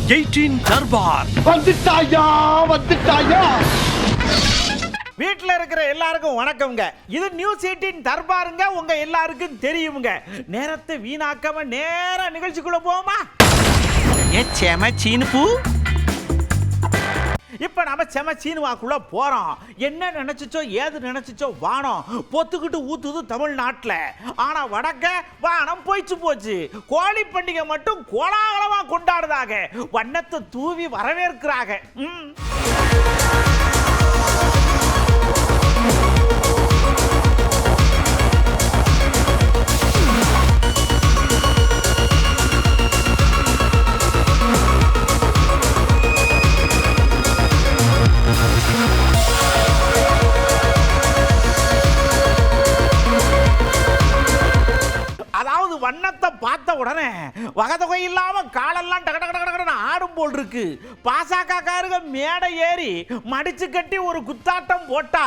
18 தர்பார் வந்துட்டாயா. வீட்டில் இருக்கிற எல்லாருக்கும் வணக்கம்ங்க. இது நியூஸ் 18 தர்பாருங்க. உங்க எல்லாருக்கும் தெரியுங்க. நேரத்தை வீணாக்காம நேரா நிகழ்ச்சிக்குள்ள போமா. இப்ப நம்ம செம சீனுவாக்குள்ள போறோம். என்ன நினைச்சிச்சோ ஏது நினைச்சிச்சோ வானம் பொத்துக்கிட்டு ஊத்துது தமிழ்நாட்டில். ஆனா வடக்க வானம் போயிச்சு போச்சு. கோழி பண்டிகை மட்டும் கோலாகலமா கொண்டாடுதாக வண்ணத்தை தூவி வரவேற்கிறாங்க. வண்ணத்தை பார்த்த உடனே வகதொகை இல்லாம காலெல்லாம் டக டக டக ஆடும் போல் இருக்கு. பாசகக்காரங்க மேடை ஏறி மடிச்சு கட்டி ஒரு குத்தாட்டம் போட்டா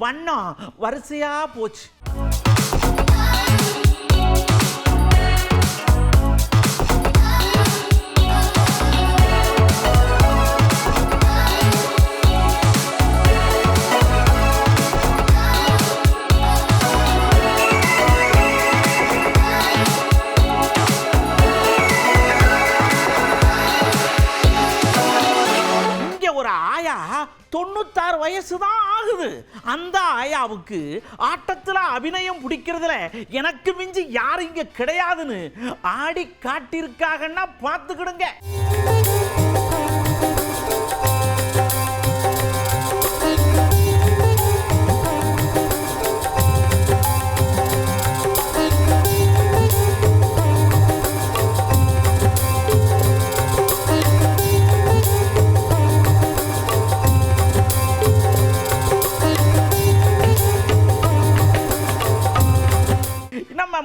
வண்ணம் வரிசையா போச்சு. ஒரு ஆயா 96 வயசுதான் ஆகுது. அந்த ஆயாவுக்கு ஆட்டத்தில் அபிநயம் பிடிக்கிறதுல எனக்கு மிஞ்சி யாரும் இங்க கிடையாதுன்னு ஆடி காட்டியிருக்காங்கன்னா பார்த்துக்கிடுங்க.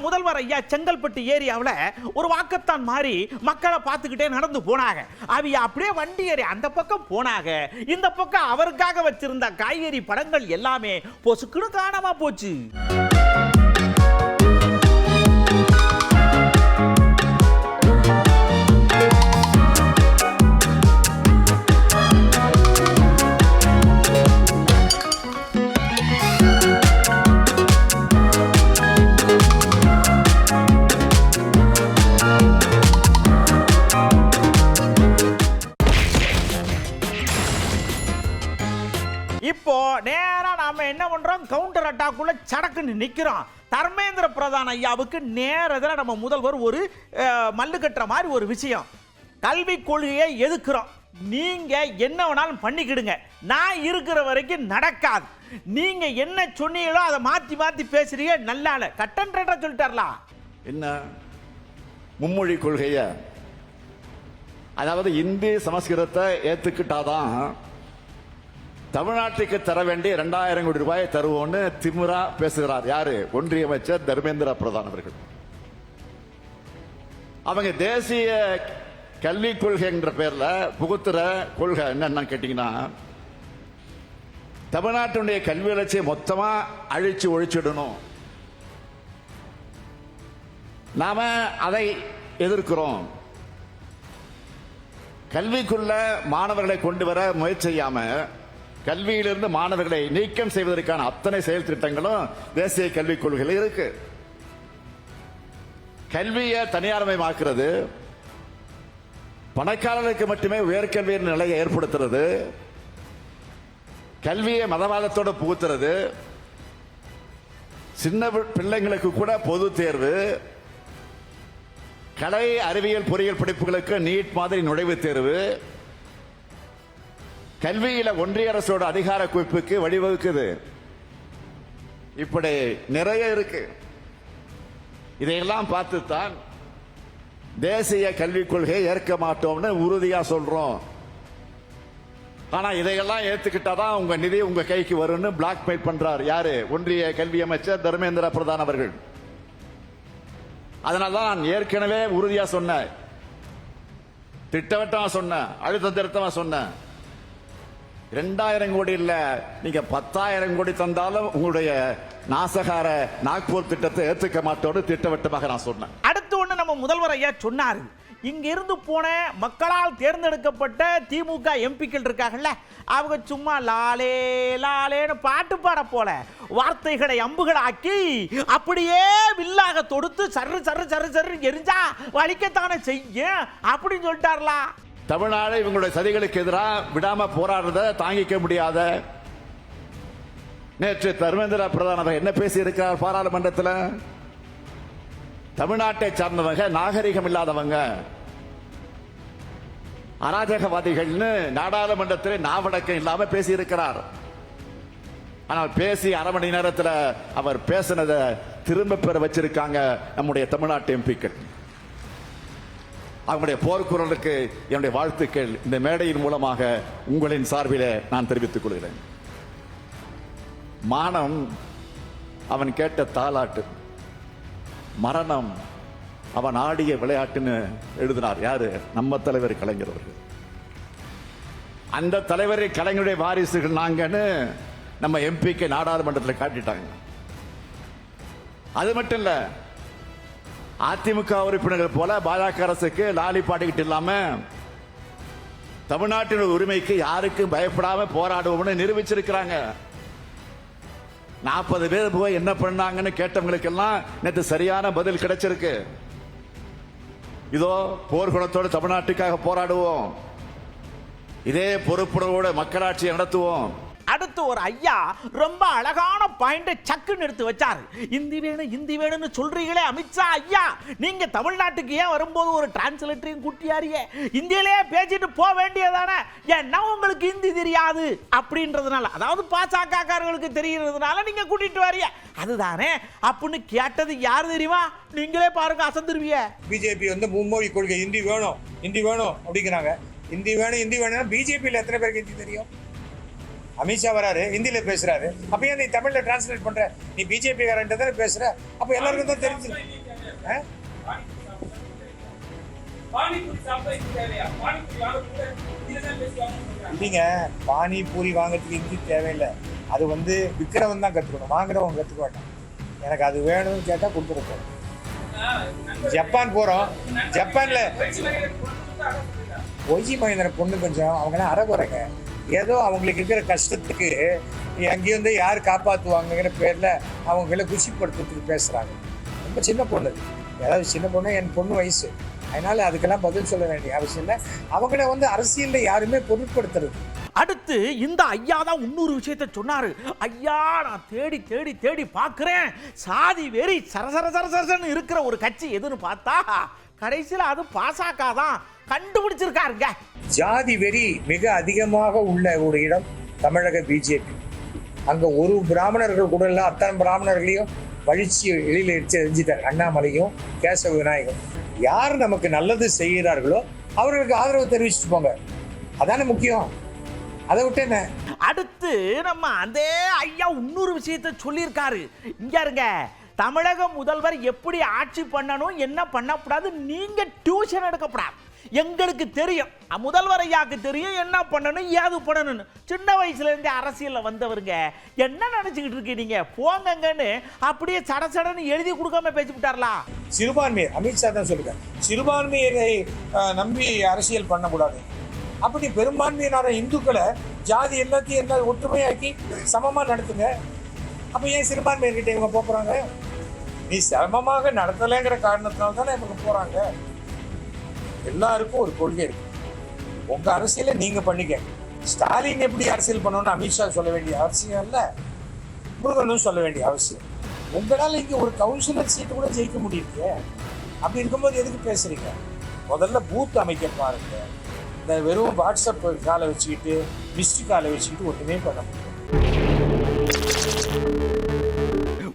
முதல்வர் ஐயா செங்கல்பட்டு ஏரியாவில் ஒரு வாக்கத்தான் மாதிரி மக்களை பார்த்துக்கிட்டே நடந்து போனாங்க. அவிய அப்படியே வண்டி ஏறி அந்த பக்கம் போனாங்க. இந்த பக்கம் அவருக்காக வச்சிருந்த காய்கறி படங்கள் எல்லாமே பொசுக்குன்னு காணாம போச்சு. இப்போ நேரா நாம என்ன பண்றோம், கவுண்டர் அட்டாக்குள்ள சடக்குன்னு நிக்கிறோம். தர்மேந்திர பிரதான் ஐயாவுக்கு நேரத்தில் நம்ம முதல்வர் ஒரு மல்லு கட்டுற மாதிரி ஒரு விஷயம். கல்வி கொள்கையை எதுக்குறோம். நீங்க என்ன வேணாலும் பண்ணிக்கிடுங்க, நான் இருக்கிற வரைக்கும் நடக்காது. நீங்க என்ன சொன்னீங்களோ அதை மாத்தி மாத்தி பேசுறீங்க. நல்லால கட்டன் ரேட்டா சொல்லிட்டாரலாம். என்ன மும்மொழி கொள்கைய, அதாவது இந்தி சமஸ்கிருதத்தை ஏத்துக்கிட்டாதான் தமிழ்நாட்டுக்கு தர வேண்டிய 2000 கோடி ரூபாயை தருவோம்னு திமிரா பேசுகிறார். யாரு? ஒன்றிய அமைச்சர் தர்மேந்திர பிரதான் அவர்கள். அவங்க தேசிய கல்விக் கொள்கை என்ற பேர்ல புகுத்துற கொள்கை என்னன்னு கேட்டீங்கன்னா, தமிழ்நாட்டுடைய கல்வி வளர்ச்சியை மொத்தமா அழிச்சு ஒழிச்சிடணும். நாம அதை எதிர்க்கிறோம். கல்விக்குள்ள மாணவர்களை கொண்டு வர முயற்சி செய்யாம கல்வியிலிருந்து மாணவர்களை நீக்கம் செய்வதற்கான அத்தனை செயல் திட்டங்களும் தேசிய கல்விக் கொள்கையில் இருக்கு. கல்வியை தனியார்மயமாக்குறது, பணக்காரர்களுக்கு மட்டுமே உயர்கல்வியின் நிலையை ஏற்படுத்துறது, கல்வியை மதவாதத்தோடு புகுத்துறது, சின்ன பிள்ளைங்களுக்கு கூட பொது தேர்வு, கலை அறிவியல் பொறியியல் படிப்புகளுக்கு நீட் மாதிரி நுழைவுத் தேர்வு, கல்வியில ஒன்றிய அரசோட அதிகார குவிப்புக்கு வழிவகுக்குது. இப்படி நிறைய இருக்கு. இதையெல்லாம் பார்த்துத்தான் தேசிய கல்விக் கொள்கையை ஏற்க மாட்டோம்னு உறுதியா சொல்றோம். ஆனா இதையெல்லாம் ஏத்துக்கிட்டாதான் உங்க நிதி உங்க கைக்கு வரும்னு பிளாக்மெயில் பண்றார். யாரு? ஒன்றிய கல்வி அமைச்சர் தர்மேந்திர பிரதான் அவர்கள். அதனால்தான் நான் ஏற்கனவே உறுதியா சொன்னேன், திட்டவட்டமா சொன்னேன், அழுத்த திருத்தமா சொன்னேன். 2000 கோடி இல்ல, நீங்க 10,000 கோடி தந்தாலும் உங்களுடைய நாசகார நாக்பூர் திட்டத்தை ஏத்துக்க மாட்டோடு திட்டவட்டமாக நான் சொன்னேன். அடுத்து ஒண்ணு நம்ம முதல்வர் ஐயா சொன்னாரு, இங்க இருந்து போன மக்களால் தேர்ந்தெடுக்கப்பட்ட திமுக எம்பிக்கள் இருக்காங்கல்ல, அவங்க சும்மா லாலே லாலேன்னு பாட்டு பாட போல வார்த்தைகளை அம்புகளாக்கி அப்படியே வில்லாக தொடுத்து சர்ரு சர்ரு சர்ரு சர்ரு எரிஞ்சா வலிக்கத்தானே செய்யும் அப்படின்னு சொல்லிட்டார்லா. தமிழ்நாடு இவங்களுடைய சதிகளுக்கு எதிராக விடாம போராடுறத தாங்கிக்க முடியாத நேற்று தர்மேந்திர பிரதான் என்ன பேசி இருக்கிறார் பாராளுமன்றத்தில்? தமிழ்நாட்டை சார்ந்தவங்க நாகரிகம் இல்லாதவங்க, அராஜகவாதிகள்னு நாடாளுமன்றத்தில் நாவடக்கம் இல்லாம பேசி இருக்கிறார். ஆனால் பேசி அரை மணி நேரத்தில் அவர் பேசினதை திரும்ப பெற வச்சிருக்காங்க நம்முடைய தமிழ்நாட்டு எம்பிக்கள். அவங்களுடைய போர்க்குரலுக்கு என்னுடைய வாழ்த்துக்கள் இந்த மேடையின் மூலமாக உங்களின் சார்பிலே நான் தெரிவித்துக் கொள்கிறேன். மானம் அவன் கேட்ட தாலாட்டு, மரணம் அவன் ஆடிய விளையாட்டுன்னு எழுதினார் யாரு? நம்ம தலைவர் கலைஞர் அவர்கள். அந்த தலைவரை கலைஞருடைய வாரிசுகள் நாங்கன்னு நம்ம எம்பிக்கு நாடாளுமன்றத்தில் காட்டிட்டாங்க. அது மட்டும் இல்ல, அதிமுக உறுப்பினர்கள் போல பாஜக அரசுக்கு லாலி பாடிக்கிட்டு இல்லாம தமிழ்நாட்டின் உரிமைக்கு யாருக்கும் பயப்படாம போராடுவோம்னு நிரூபிச்சிருக்கிறாங்க. 40 பேர் போய் என்ன பண்ணாங்கன்னு கேட்டவங்களுக்கெல்லாம் நேற்று சரியான பதில் கிடைச்சிருக்கு. இதோ போர்க்குணத்தோடு தமிழ்நாட்டுக்காக போராடுவோம், இதே பொறுப்புணர்வோடு மக்களாட்சியை நடத்துவோம். அடுத்து ஒரு ஐயா ரொம்ப அழகான பாயிண்ட் சக்குன்னு எடுத்து வச்சாரு. இந்தி வேணும் இந்தி வேணும்னு சொல்றீங்களே அமித்ஷா ஐயா, நீங்க தமிழ்நாட்டுக்கு ஏன் வரும்போது ஒரு டிரான்ஸ்லேட்டரையும் கூட்டியாரியே, இந்தியிலே பேசிட்டு போக வேண்டியதானே, ஏன்னா உங்களுக்கு ஹிந்தி தெரியாது அப்படின்றதுனால, அதாவது பாஜகக்காரர்களுக்கு தெரிகிறதுனால நீங்க கூட்டிட்டு வரிய அதுதானே அப்படின்னு கேட்டது யாரு தெரியுமா? நீங்களே பாருங்க, அசந்துருவிய. பிஜேபி வந்து மும்மொழி கொள்கை, ஹிந்தி வேணும் அப்படிங்கிறாங்க. ஹிந்தி வேணும் பிஜேபியில் எத்தனை பேருக்கு ஹிந்தி தெரியும்? அமித்ஷா வராரு, ஹிந்தியில பேசுறாரு. அப்ப ஏன் நீ தமிழ்ல டிரான்ஸ்லேட் பண்ற? நீ பிஜேபி காரன்ட்டு தானே பேசுற. அப்ப எல்லாருக்கும் தான் தெரிஞ்சு. இல்லைங்க, பானிபூரி வாங்குறதுக்கு ஹிந்தி தேவையில்லை. அது வந்து விற்கிறவன் தான் கத்துக்கணும், வாங்குறவங்க கத்துக்க வேண்டாம். எனக்கு அது வேணும்னு கேட்டா கொடுத்துருக்கோம். ஜப்பான் போறோம், ஜப்பான்ல ஒய்ஜி மகேந்திரன் பொண்ணு கொஞ்சம் அவங்களாம் அறகுறைங்க. ஏதோ அவங்களுக்கு இருக்கிற கஷ்டத்துக்கு அங்கேயும் வந்து யார் காப்பாற்றுவாங்கங்கிற பேரில் அவங்கள குஷிப்படுத்துறதுக்கு பேசுகிறாங்க. ரொம்ப சின்ன பொண்ணு, ஏதாவது சின்ன பொண்ணு, என் பொண்ணு வயசு, அதனால அதுக்கெல்லாம் பதில் சொல்ல வேண்டிய அவசியம் இல்லை. அவங்கள வந்து அரசியலில் யாருமே பொருட்படுத்துறது. அடுத்து இந்த ஐயா தான் இன்னொரு விஷயத்தை சொன்னாரு. ஐயா, நான் தேடி தேடி தேடி பார்க்கிறேன், சாதி வெறி சரசர சரசரன்னு இருக்கிற ஒரு கட்சி எதுன்னு பார்த்தா கடைசியில் அது பாஜக தான் கண்டுபிடிச்சிருக்காருங்க. ஜாதி வெறி மிக அதிகமாக உள்ள ஒரு இடம் தமிழக பிஜேபி. அங்க ஒரு பிராமணர்கள் கூட இல்லை, அத்தனை பிராமணர்களையும் வழிச்சி எழில எரிஞ்சிட்டார் அண்ணாமலையும் கேசவ விநாயகம். யார் நமக்கு நல்லது செய்கிறார்களோ அவர்களுக்கு ஆதரவு தெரிவிச்சுட்டு போங்க, அதானே முக்கியம். அதை விட்டு என்ன? அடுத்து நம்ம அதே ஐயா இன்னொரு விஷயத்தை சொல்லியிருக்காரு. இங்க இருங்க, தமிழக முதல்வர் எப்படி ஆட்சி பண்ணணும், என்ன பண்ணக்கூடாது, நீங்க டியூஷன் எடுக்கப்படாது. எங்களுக்கு தெரியும், முதல்வர் ஐயாவுக்கு தெரியும் என்ன பண்ணணும் ஏது பண்ணணும்னு. சின்ன வயசுல இருந்தே அரசியல்ல வந்தவருங்க, என்ன நினைச்சுக்கிட்டு இருக்கீங்க போங்கன்னு அப்படியே சடசடன்னு எழுதி கொடுக்காம பேசி விட்டார்லாம். சிறுபான்மையர் அமித்ஷா தான் சொல்லுங்க, சிறுபான்மையரை நம்பி அரசியல் பண்ணக்கூடாது. அப்படி பெரும்பான்மையினார இந்துக்களை ஜாதி எல்லாத்தையும் எல்லாம் ஒற்றுமையாக்கி சமமா நடத்துங்க. அப்ப ஏன் சிறுபான்மையர்கிட்ட இவங்க போறாங்க? நீ சமமாக நடத்தலைங்கிற காரணத்தினால தானே இவங்க போறாங்க. எல்லாருக்கும் ஒரு கொள்கை இருக்கு, உங்க அரசியலை நீங்க பண்ணிக்க. ஸ்டாலின் எப்படி அரசியல் பண்ணணும்னு அமித்ஷா சொல்ல வேண்டிய அவசியம் இல்லை, முருகனும் சொல்ல வேண்டிய அவசியம். உங்களால இங்க ஒரு கவுன்சிலர் சீட்டு கூட ஜெயிக்க முடியலையே. அப்படி இருக்கும்போது எதுக்கு பேசுறீங்க? முதல்ல பூத் அமைக்க பாருங்க. இந்த வெறும் வாட்ஸ்அப் காலை வச்சுக்கிட்டு மிஸ்டு காலை வச்சுக்கிட்டு ஒன்றுமே பண்ண முடியும்.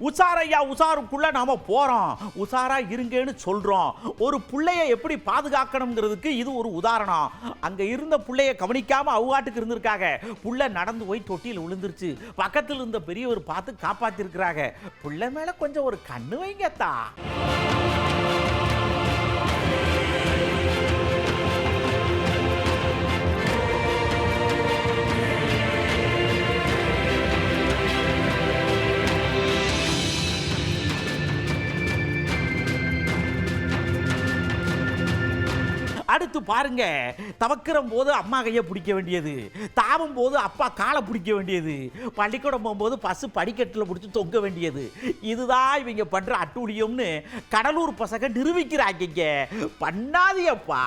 உசாரையா உசாருக்குள்ள நாம போறோம், உசாரா இருங்கன்னு சொல்றோம். ஒரு புள்ளைய எப்படி பாதுகாக்கணுங்கிறதுக்கு இது ஒரு உதாரணம். அங்க இருந்த புள்ளைய கவனிக்காம அவுகாட்டுக்கு இருந்திருக்காங்க. புள்ள நடந்து போய் தொட்டியில் விழுந்துருச்சு. பக்கத்தில் இருந்த பெரியவர் பார்த்து காப்பாத்தி இருக்கிறாங்க. புள்ள மேல கொஞ்சம் ஒரு கண்ணு வைங்கத்தா. அடுத்து பாருங்க, தவக்கிறம் போது அம்மா கையை பிடிக்க வேண்டியது, தாவும் போது அப்பா காலை பிடிக்க வேண்டியது, பள்ளிக்கூடம் போகும்போது பஸ் படிக்கட்டில் பிடிச்சி தொங்க வேண்டியது. இதுதான் இவங்க பண்ற அட்டூழியம்னு கடலூர் பசங்க நிரூபிக்கிறாங்க. பண்ணாதியப்பா.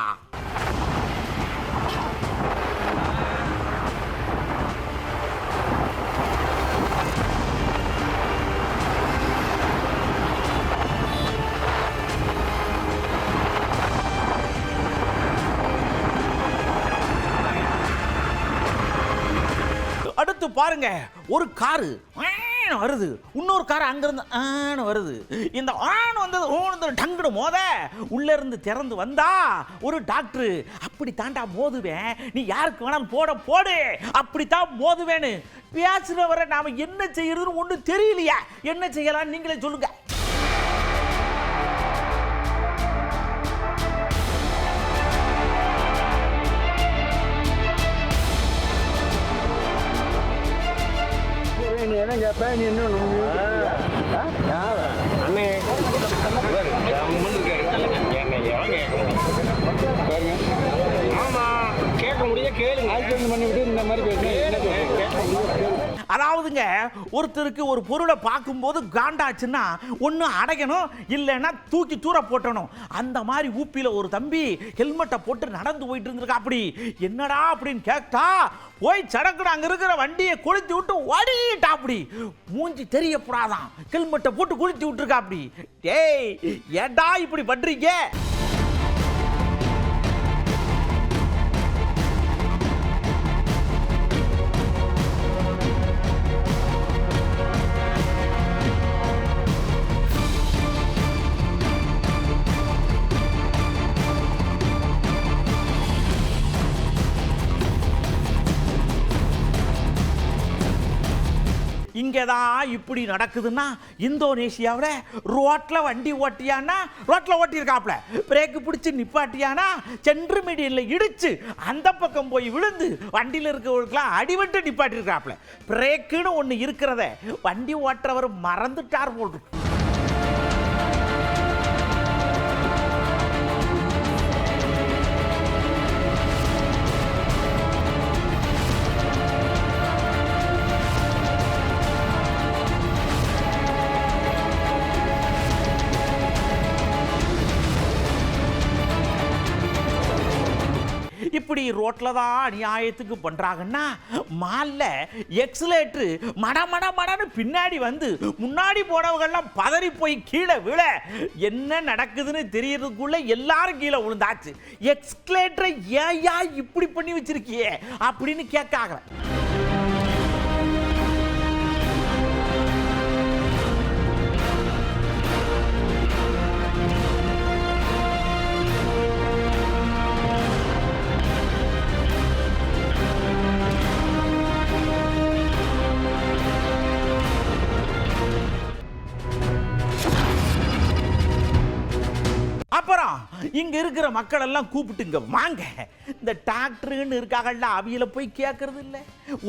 அடுத்து பாருங்க, ஒரு காரு வருது, இன்னொரு கார் அங்கிருந்து வருது. இந்த வந்தது டங்குடு மோத உள்ள இருந்து திறந்து வந்தா ஒரு டாக்டர், அப்படி தாண்டா மோதுவேன், நீ யாருக்கு வேணாலும் போடு, அப்படித்தான் மோதுவேன்னு பேசுறவரை நாம என்ன செய்யறதுன்னு ஒண்ணு தெரியலையா? என்ன செய்யலாம் நீங்களே சொல்லுங்க. அதாவதுங்க, ஒருத்தருக்கு ஒரு பொருளை பார்க்கும்போது காண்டாச்சுன்னா ஒன்று அடைக்கணும், இல்லைன்னா தூக்கி தூர போட்டணும். அந்த மாதிரி ஊப்பியில் ஒரு தம்பி ஹெல்மெட்டை போட்டு நடந்து போயிட்டு இருந்திருக்கா. அப்படி என்னடா அப்படின்னு கேட்டா, போய் சடக்குன்னு அங்கே இருக்கிற வண்டியை கொளுத்தி விட்டு ஓடிட்டா. அப்படி மூஞ்சி தெரியப்படாதான், ஹெல்மெட்டை போட்டு கொளுத்தி விட்டுருக்கா. அப்படி டேய், ஏடா இப்படி பண்றீங்க? இங்கே தான் இப்படி நடக்குதுன்னா, இந்தோனேஷியாவில் ரோட்டில் வண்டி ஓட்டியானா ரோட்டில் ஓட்டியிருக்காப்ல, பிரேக்கு பிடிச்சி நிப்பாட்டியானா சென்ட்ரு மீடியனில் இடிச்சு அந்த பக்கம் போய் விழுந்து வண்டியில் இருக்கிறவங்களுக்குலாம் அடிபட்டு நிப்பாட்டியிருக்காப்ல. பிரேக்குன்னு ஒன்று இருக்கிறத வண்டி ஓட்டுறவர் மறந்துட்டார் போல். இப்படி ரோட்ல தான் அநியாயத்துக்கு பண்றாங்கன்னா, மால்ல எக்ஸலேட்டர் மடன்னு பின்னாடி வந்து முன்னாடி போனவங்கெல்லாம் பதறி போய் கீழே விழ என்ன நடக்குதுன்னு தெரியறதுக்குள்ள எல்லாரும் கீழே விழுந்தாச்சு. எக்ஸலேட்டரை ஏயா இப்படி பண்ணி வச்சிருக்கியே அப்படின்னு கேட்காங்க. அப்புறம் இங்க இருக்கிற மக்கள் எல்லாம் கூப்பிட்டுங்க வாங்க, இந்த டாக்டருன்னு இருக்காங்கல்ல, அவியில போய் கேட்கறது இல்லை,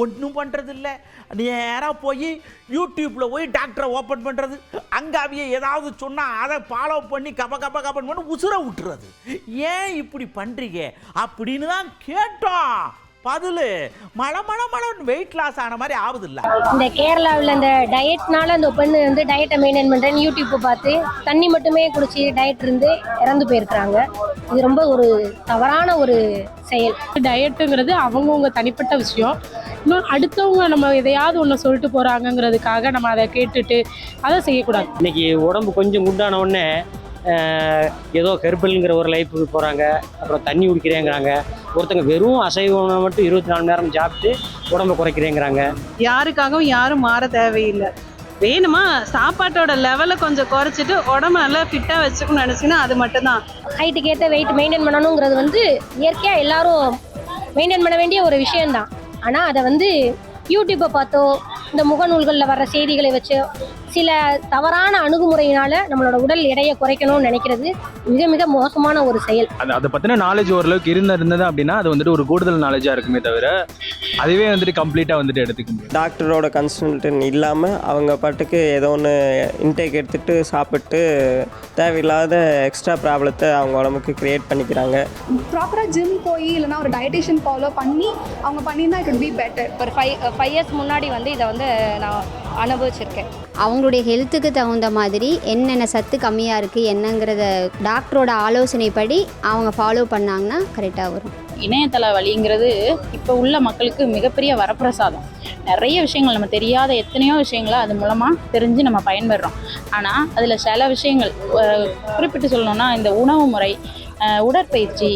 ஒன்றும் பண்றது இல்லை. நேரா போய் யூடியூப்ல போய் டாக்டரை ஓப்பன் பண்றது, அங்க அவிய ஏதாவது சொன்னா அதை ஃபாலோ பண்ணி கப்பன் பண்ணி உசுர விட்டுறது. ஏன் இப்படி பண்றீங்க அப்படின்னு தான் கேட்டோம். பதிலு மழை வெயிட் லாஸ் ஆன மாதிரி ஆகுது இல்ல. இந்த கேரளாவில் இந்த டயட்னால அந்த பெண்ணு வந்து டயட்டை மெயின்டைன் பண்ணுறேன்னு யூடியூப்பை பார்த்து தண்ணி மட்டுமே குடிச்சு டயட் இருந்து இறந்து போயிருக்கிறாங்க. இது ரொம்ப ஒரு தவறான ஒரு செயல். டயட்டுங்கிறது அவங்கவுங்க தனிப்பட்ட விஷயம். இன்னும் அடுத்தவங்க நம்ம எதையாவது ஒன்று சொல்லிட்டு போகிறாங்கங்கிறதுக்காக நம்ம அதை கேட்டுட்டு அதை செய்யக்கூடாது. இன்னைக்கு உடம்பு கொஞ்சம் குண்டான உடனே ஏதோ ஹெர்பல்ங்கிற ஒரு லைஃபுக்கு போகிறாங்க, அப்புறம் தண்ணி குடிக்கிறேங்கிறாங்க. ஒருத்தங்க வெறும் அசைவ உணவை மட்டும் 24 மணி நேரம் சாப்பிட்டு உடம்பை குறைக்கிறேங்கிறாங்க. யாருக்காகவும் யாரும் மாற தேவையில்லை. வேணுமா சாப்பாட்டோட லெவலை கொஞ்சம் குறைச்சிட்டு உடம்பு நல்லா ஃபிட்டாக வச்சுக்கணும்னு நினச்சிங்கன்னா அது மட்டும்தான். ஹைட்டுக்கு ஏற்ற வெயிட் மெயின்டைன் பண்ணணுங்கிறது வந்து இயற்கையாக எல்லாரும் மெயின்டைன் பண்ண வேண்டிய ஒரு விஷயம்தான். ஆனால் அதை வந்து யூடியூப்பை பார்த்தோ இந்த முகநூல்களில் வர்ற செய்திகளை வச்சு சில தவறான அணுகுமுறையினால நம்மளோட உடல் எடையை குறைக்கணும்னு நினைக்கிறது மிக மிக மோசமான ஒரு செயல். அதை பற்றின நாலேஜ் ஓரளவுக்கு இருந்தது அப்படின்னா அது வந்துட்டு ஒரு கூடுதல் நாலேஜாக இருக்குமே தவிர அதுவே வந்துட்டு கம்ப்ளீட்டாக வந்துட்டு எடுத்துக்க முடியும். டாக்டரோட கன்சல்டன் இல்லாமல் அவங்க பாட்டுக்கு ஏதோ ஒன்று இன்டேக் எடுத்துகிட்டு சாப்பிட்டு தேவையில்லாத எக்ஸ்ட்ரா ப்ராப்ளத்தை அவங்க உடம்புக்கு க்ரியேட் பண்ணிக்கிறாங்க. ப்ராப்பராக ஜிம் போய் இல்லைனா ஒரு டயட்டிஷியன் ஃபாலோ பண்ணி அவங்க பண்ணியிருந்தா இட் வுட் பி பெட்டர். ஒரு 5 இயர்ஸ் முன்னாடி வந்து இதை வந்து நான் அனுபவிச்சிருக்கேன். அவங்களுடைய ஹெல்த்துக்கு தகுந்த மாதிரி என்னென்ன சத்து கம்மியாக இருக்குது என்னங்கிறத டாக்டரோட ஆலோசனைப்படி அவங்க ஃபாலோ பண்ணாங்கன்னா கரெக்டாக வரும். இணையதள வழிங்கிறது இப்போ உள்ள மக்களுக்கு மிகப்பெரிய வரப்பிரசாதம். நிறைய விஷயங்கள் நம்ம தெரியாத எத்தனையோ விஷயங்களை அது மூலமாக தெரிஞ்சு நம்ம பயன்பெறுறோம். ஆனால் அதில் சில விஷயங்கள் குறிப்பிட்டு சொல்லணும்னா இந்த உணவு முறை, உடற்பயிற்சி,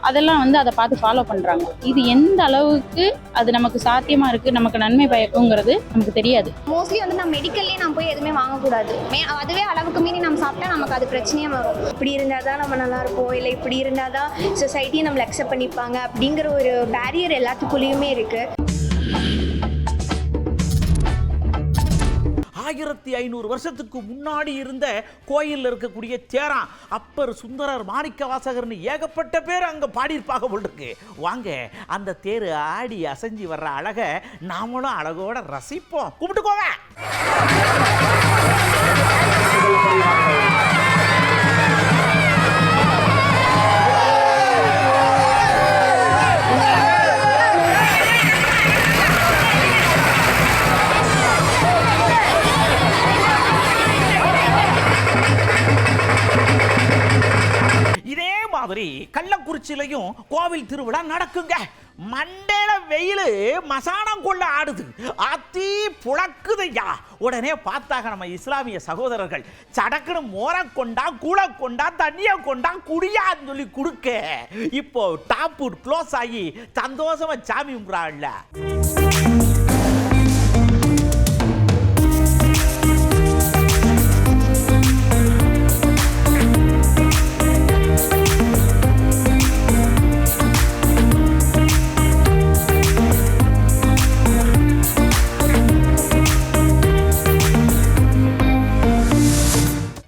அதெல்லாம் வந்து அதை பார்த்து ஃபாலோ பண்ணுறாங்க. இது எந்த அளவுக்கு அது நமக்கு சாத்தியமாக இருக்குது, நமக்கு நன்மை பயக்குங்கிறது நமக்கு தெரியாது. மோஸ்ட்லி வந்து நம்ம மெடிக்கல்லே நம்ம போய் எதுவுமே வாங்கக்கூடாது. அதுவே அளவுக்கு மீறி நம்ம சாப்பிட்டா நமக்கு அது பிரச்சனையாக வரும். இப்படி இருந்தால் தான் நம்ம நல்லா இருப்போம், இல்லை இப்படி இருந்தால் தான் சொசைட்டியை நம்மளை அக்செப்ட் பண்ணிப்பாங்க அப்படிங்கிற ஒரு பேரியர் எல்லாத்துக்குள்ளேயுமே இருக்குது. 1500 வருஷத்துக்கு முன்னாடி இருந்த கோயிலில் இருக்கக்கூடிய தேரான் அப்பர், சுந்தரர், மாணிக்க வாசகர்னு ஏகப்பட்ட பேர் அங்கே பாடியிருப்பாங்க போல் இருக்கு. வாங்க அந்த தேர் ஆடி அசைஞ்சு வர்ற அழகை நாமளும் அழகோட ரசிப்போம். கும்பிட்டுக்கோங்க. மாதிரி கள்ளக்குறிச்சியிலையும் கோவில் திருவிழா நடக்குங்க. மண்டேல வெயில் மசானம் கொள்ள ஆடுது, அத்தி புழக்குதையா. உடனே பார்த்தாக நம்ம இஸ்லாமிய சகோதரர்கள் சடக்குன்னு மோர கொண்டா, கூழ கொண்டா, தண்ணிய கொண்டா, குடியான்னு சொல்லி கொடுக்க இப்போ டாப் க்ளோஸ் ஆகி சந்தோஷமா சாமி கும்பிட்றாள்ல.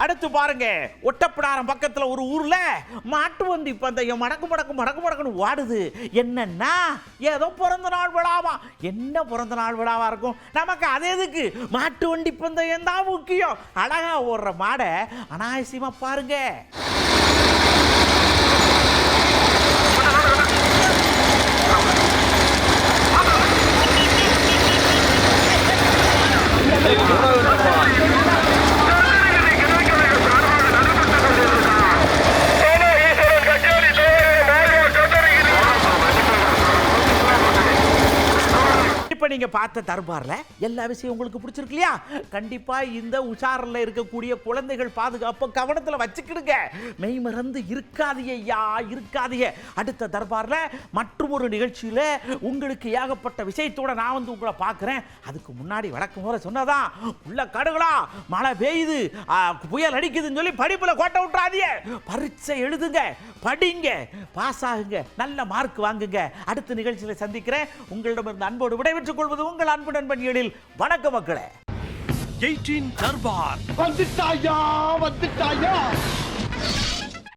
அடுத்து பாருங்க, ஒட்டப்பிடாரம் பக்கத்துல ஒரு ஊர்ல மாட்டு வண்டி பந்தயம் மடக்கு மடக்கு மடக்கு மடக்குன்னு வாடுது. என்னன்னா ஏதோ பிறந்த நாள் விழாவா. என்ன பிறந்த நாள் விழாவா இருக்கும் நமக்கு? அது எதுக்கு? மாட்டு வண்டி பந்தயம் தான் முக்கியம். அழகா ஓடுற மாடை அனாவசியமா பாருங்க. நீங்க பார்த்த தர்பார்ல எல்லா விஷயம் உங்களுக்கு பிடிச்சிருக்கு இல்லையா? கண்டிப்பா இந்த உஷாரில் இருக்கக்கூடிய குழந்தைகள் பாதுகாப்பு கவனத்தில் வச்சுக்கிடுங்க. மெய் மறந்து இருக்காதியா, இருக்காதிய. அடுத்த தர்பார்ல மற்றும் ஒரு நிகழ்ச்சியில உங்களுக்கு ஏகப்பட்ட விஷயத்தோட நான் வந்து உங்களை பார்க்கிறேன். அதுக்கு முன்னாடி வழக்கம் போல சொன்னதான், உள்ள கடுகளா மழை பெய்யுது, புயல் அடிக்குதுன்னு சொல்லி படிப்புல கோட்டை விட்டுறாதிய. பரீட்சை எழுதுங்க, படிங்க, பாஸ் ஆகுங்க, நல்ல மார்க் வாங்குங்க. அடுத்த நிகழ்ச்சியில சந்திக்கிறேன். உங்களிடமிருந்து அன்போடு விடைபெற்றுக் கொள்வது உங்கள் அன்பு நண்பன் எழில். வணக்கம் மக்களே. 18 தர்பார் வந்துட்டாயா.